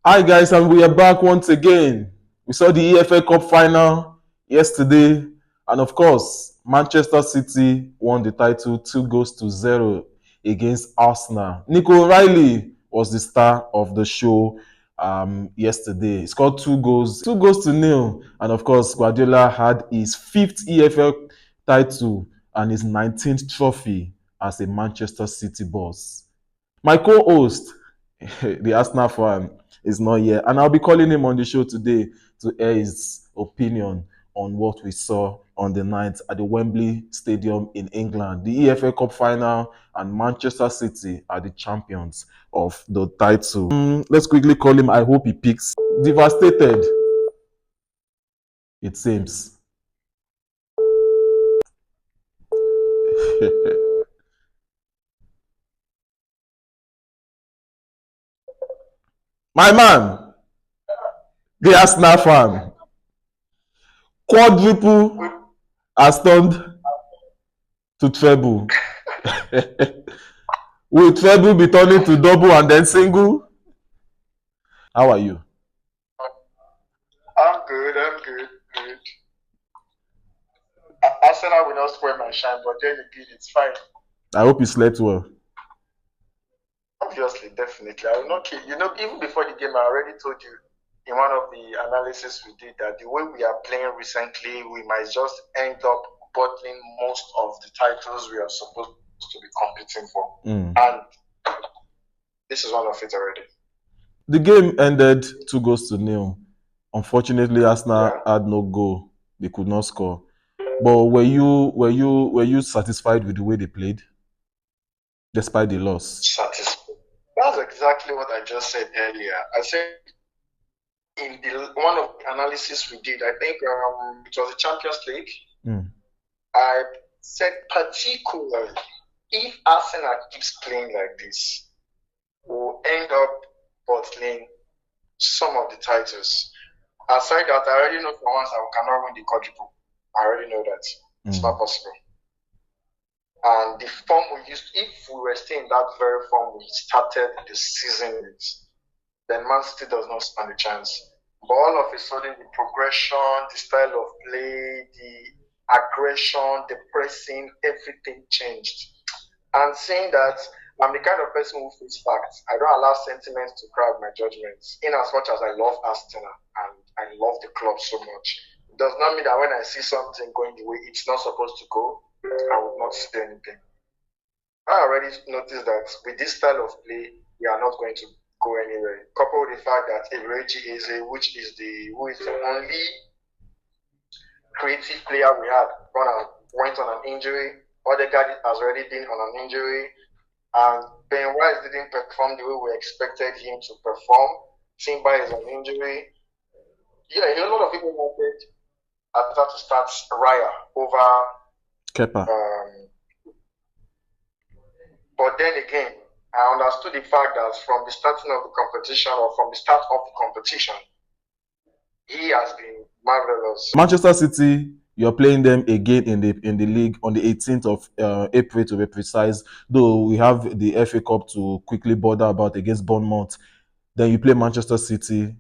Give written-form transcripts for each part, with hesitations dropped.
Hi guys, and we are back once again. We saw the EFL Cup final yesterday, and of course, Manchester City won the title 2 goals to 0 against Arsenal. Nico Riley was the star of the show yesterday. He scored 2 goals to 0, and of course, Guardiola had his fifth EFL title and his 19th trophy as a Manchester City boss. My co-host, the Arsenal fan, is not here, and I'll be calling him on the show today to air his opinion on what we saw on the night at the Wembley Stadium in England, the EFL Cup final, and Manchester City are the champions of the title. Let's quickly call him. I hope he picks. Devastated, it seems. My man, the Arsenal fan, quadruple has turned to treble. Will treble be turning to double and then single? How are you? I'm good. I'm good. Good. Arsenal will not spoil my shine, but then again, it's fine. I hope you slept well. Obviously, definitely. I will not kill. Even before the game, I already told you in one of the analysis we did that the way we are playing recently, we might just end up bottling most of the titles we are supposed to be competing for. And this is one of it already. The game ended 2 goals to 0. Unfortunately, Arsenal had no goal. They could not score. But were you satisfied with the way they played, despite the loss? Satisfied. That's exactly what I just said earlier. I said in the one of the analysis we did, I think it was the Champions League. I said particularly if Arsenal keeps playing like this, we'll end up bottling some of the titles. Aside that, I already know for once I cannot win the quadruple. I already know that. It's not possible. And the form we used, if we were still in that very form we started the season with, then Man City does not stand a chance. But all of a sudden, the progression, the style of play, the aggression, the pressing, everything changed. And saying that, I'm the kind of person who feels facts. I don't allow sentiments to crowd my judgments. In as much as I love Arsenal and I love the club so much, it does not mean that when I see something going the way it's not supposed to go, I would not say anything. I already noticed that with this style of play, we are not going to go anywhere. Coupled with the fact that Eberechi Eze, who is the only creative player we had, went on an injury. Odegaard has already been on an injury, and Ben White didn't perform the way we expected him to perform. Timber is on injury. Yeah, a lot of people wanted Arteta to start Raya over Kepa. But then again, I understood the fact that from the starting of the competition or from the start of the competition, he has been marvelous. Manchester City, you're playing them again in the league on the 18th of April, to be precise. Though we have the FA Cup to quickly bother about against Bournemouth. Then you play Manchester City.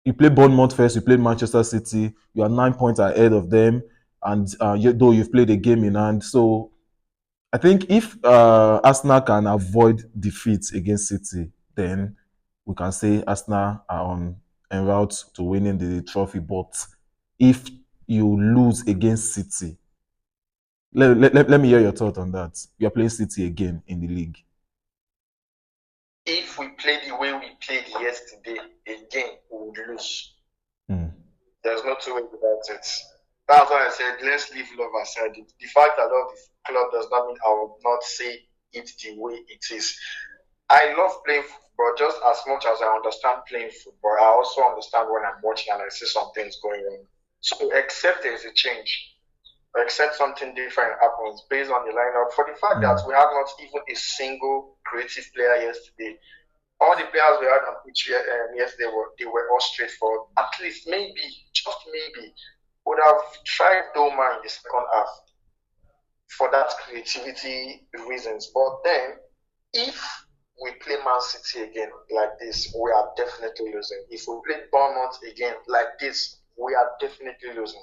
You play Bournemouth first. You play Manchester City. You are 9 points ahead of them, and though you've played a game in hand, so I think if Arsenal can avoid defeat against City, then we can say Arsenal are en route to winning the trophy. But if you lose against City, let me hear your thought on that. You are playing City again in the league. If we play the way we played yesterday again, we would lose. There's no two ways about it. That's why I said let's leave love aside. The fact I love the club does not mean I will not say it the way it is. I love playing football just as much as I understand playing football. I also understand when I'm watching and I see some things going wrong. So except there's a change, except something different happens based on the lineup, for the fact that we have not even a single creative player yesterday. All the players we had on pitch yesterday they were all straightforward. At least maybe, just maybe, would have tried Doma in the second half for that creativity reasons. But then, if we play Man City again like this, we are definitely losing. If we play Bournemouth again like this, we are definitely losing.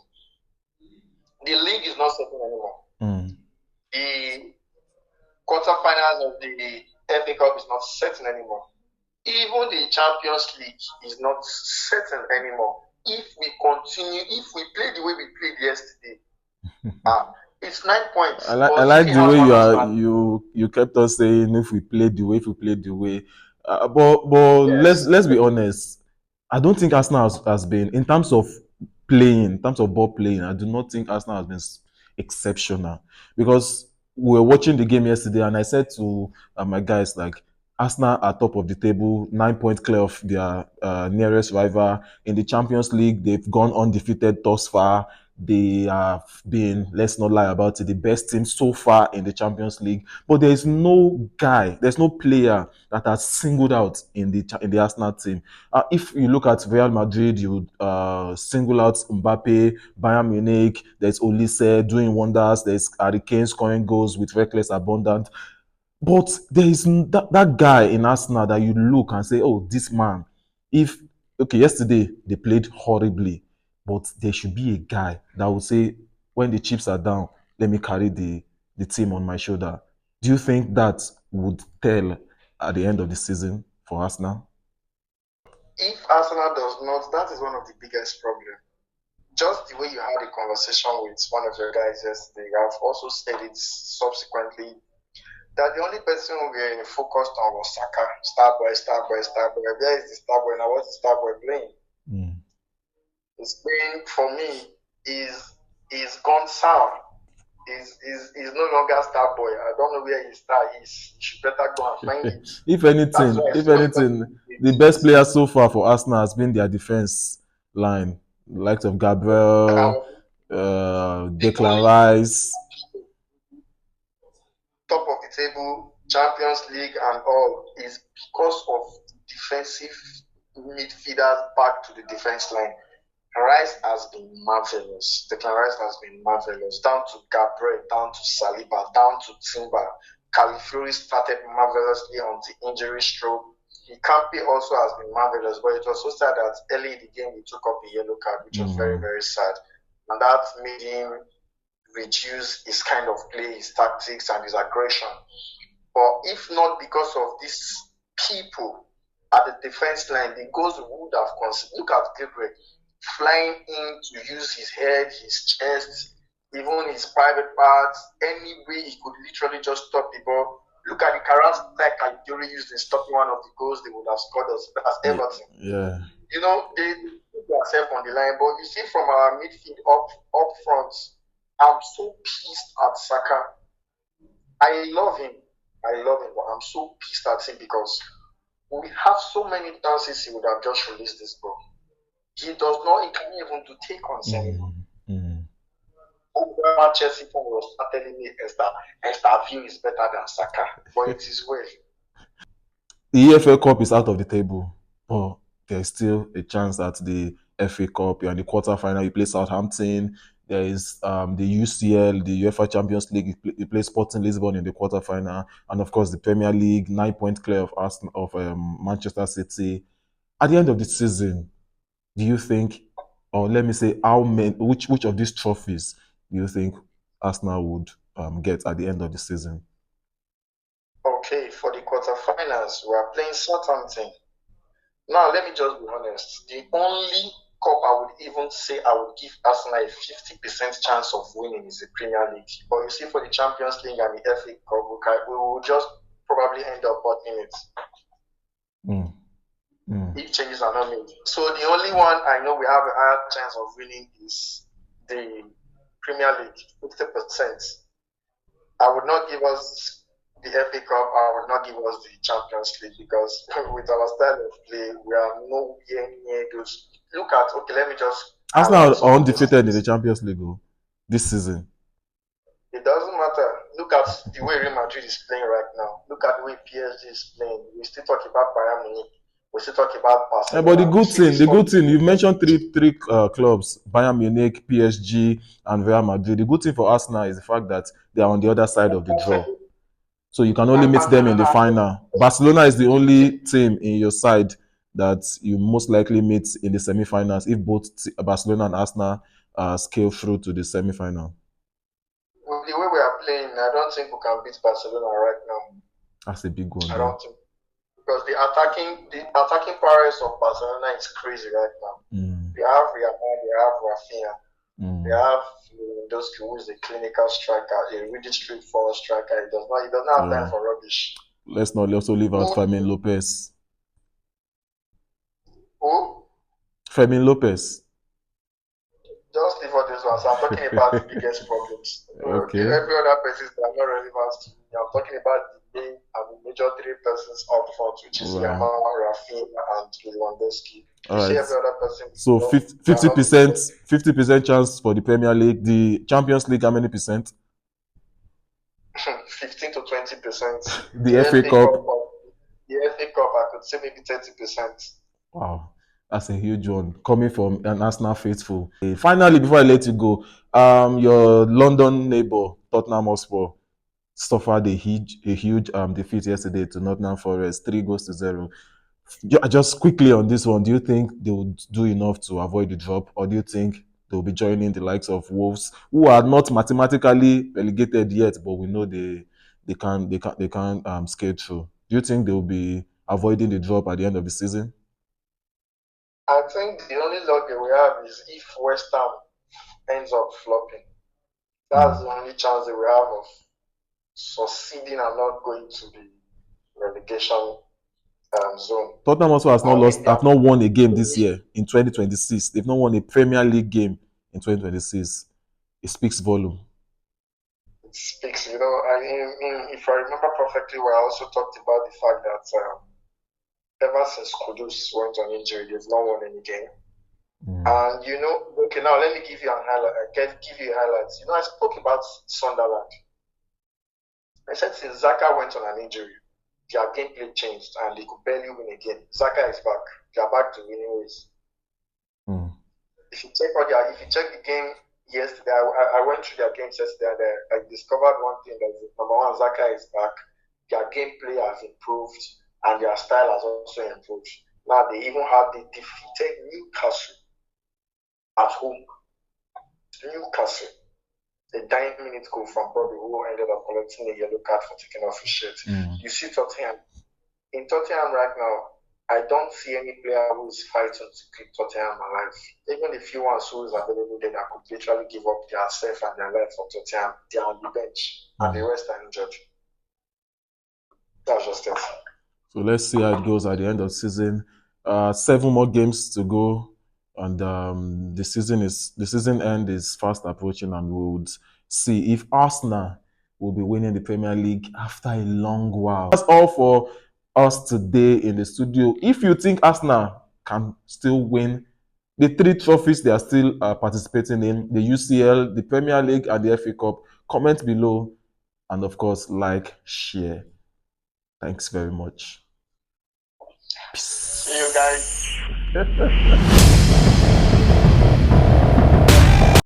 The league is not certain anymore. The quarterfinals of the FA Cup is not certain anymore. Even the Champions League is not certain anymore. If we continue, if we play the way we played yesterday, it's 9 points. I like the way you kept us saying if we played the way. But yes. let's be honest. I don't think Arsenal has been, in terms of playing, in terms of ball playing, I do not think Arsenal has been exceptional, because we were watching the game yesterday and I said to my guys, like, Arsenal are top of the table, 9 points clear of their nearest rival. In the Champions League, they've gone undefeated thus far. They have been, let's not lie about it, the best team so far in the Champions League. But there's no player that has singled out in the Arsenal team. If you look at Real Madrid, you single out Mbappe, Bayern Munich. There's Olise doing wonders. There's Harry Kane scoring goals with reckless abandon. But there is that guy in Arsenal that you look and say, oh, this man. Yesterday they played horribly, but there should be a guy that will say, when the chips are down, let me carry the team on my shoulder. Do you think that would tell at the end of the season for Arsenal? If Arsenal does not, that is one of the biggest problems. Just the way you had a conversation with one of your guys yesterday, I've also said it subsequently, that the only person we focused on was Saka. Starboy. Where is the Starboy now? What's the Starboy playing? His playing, for me, is gone sour. He's no longer Starboy. I don't know where his star is. You should better go and find it. If anything, the best player so far for Arsenal has been their defense line, the likes of Gabriel, Declan Rice. Top of the table, Champions League and all, is because of defensive midfielders back to the defense line. Rice has been marvelous. Declan Rice has been marvelous. Down to Gabriel, down to Saliba, down to Timber. Calafiori started marvelously on the injury stroke. Ikampi also has been marvelous, but it was so sad that early in the game he took up a yellow card, which was very, very sad. And that made him reduce his kind of play, his tactics, and his aggression. But if not because of these people at the defense line, the goals would have considered. Look at Gabriel flying in to use his head, his chest, even his private parts, any way he could literally just stop the ball. Look at the character Yuri used in stopping one of the goals they would have scored as Everton. Yeah. You know, they put themselves on the line. But you see from our midfield up front, I'm so pissed at Saka. I love him, but I'm so pissed at him because we have so many chances he would have just released this ball. He can't even do take on anymore. Manchester was telling me Estavio is better than Saka, but it is well. The EFL Cup is out of the table, but there's still a chance that the FA Cup, you're in the quarterfinal, you play Southampton. There is the UCL, the UEFA Champions League, you play Sporting Lisbon in the quarterfinal, and of course the Premier League, 9 points clear of Manchester City. At the end of the season, do you think, or let me say, which of these trophies do you think Arsenal would get at the end of the season? Okay, for the quarterfinals, we are playing Southampton. Now, let me just be honest. The only cup I would even say I would give Arsenal a 50% chance of winning is the Premier League. But you see, for the Champions League and the FA Cup, we will just probably end up bottoming it. If changes are not made. So the only one I know we have a higher chance of winning is the Premier League, 50%. I would not give us the FA Cup, I would not give us the Champions League because with our style of play, we are nowhere near those. Look at, let me just... Arsenal are undefeated in the Champions League this season. It doesn't matter. Look at the way Real Madrid is playing right now. Look at the way PSG is playing. We still talk about Bayern Munich. We still talk about Barcelona. But the good thing, you mentioned three clubs: Bayern Munich, PSG, and Real Madrid. The good thing for Arsenal is the fact that they are on the other side of the draw. So you can only meet them in the final. Barcelona is the only team in your side that you most likely meet in the semi-finals if both Barcelona and Arsenal scale through to the semi-final. With the way we are playing, I don't think we can beat Barcelona right now. That's a big one. I don't think, because the attacking prowess of Barcelona is crazy right now. They have Real, they have Rafinha. They have Lewandowski, who is a clinical striker, a really straightforward striker. He does not have time for rubbish. Let's not also leave out Fermin Lopez. Who? Fermin Lopez. Just leave out those ones. I'm talking about the biggest problems. Okay. Every other persons that are not relevant to me. I'm talking about the main and the major three persons up front, which is Yamal, Rafinha, and Lewandowski. All right. Every other person. So 50% chance for the Premier League. The Champions League, how many percent? 15 to 20%. The FA Cup. The FA Cup, I could say maybe 30%. Wow. That's a huge one coming from an Arsenal faithful. Finally, before I let you go, your London neighbor, Tottenham Hotspur, suffered a huge defeat yesterday to Nottingham Forest, 3-0. Just quickly on this one, do you think they would do enough to avoid the drop, or do you think they'll be joining the likes of Wolves, who are not mathematically relegated yet, but we know they can skate through? Do you think they'll be avoiding the drop at the end of the season? I think the only luck they will have is if West Ham ends up flopping. That's the only chance they will have of succeeding and not going to the relegation zone. Tottenham also have not won a game this year in 2026. They've not won a Premier League game in 2026. It speaks volume. It speaks, if I remember perfectly well, I also talked about the fact that ever since Kudus went on injury, they've not won any game. And okay, now let me give you a highlight. I spoke about Sunderland. I said since Xhaka went on an injury, their gameplay changed and they could barely win again. Xhaka is back. They are back to winning ways. If you check the game yesterday, I went through their games yesterday and I discovered one thing, that number one, Xhaka is back. Their gameplay has improved and their style has also improved. Now they defeated Newcastle at home. Newcastle. A 9-minute goal from Bobby, who ended up collecting a yellow card for taking off his shirt. You see Tottenham. In Tottenham right now, I don't see any player who is fighting to keep Tottenham alive. Even the few ones who is available there that could literally give up their self and their life for Tottenham, they are on the bench and the rest are injured. That's just it. So let's see how it goes at the end of the season. 7 more games to go, and the season end is fast approaching, and we would see if Arsenal will be winning the Premier League after a long while. That's all for us today in the studio. If you think Arsenal can still win the 3 trophies they are still participating in, the UCL, the Premier League, and the FA Cup, comment below, and of course, like, share. Thanks very much. Peace. See you guys.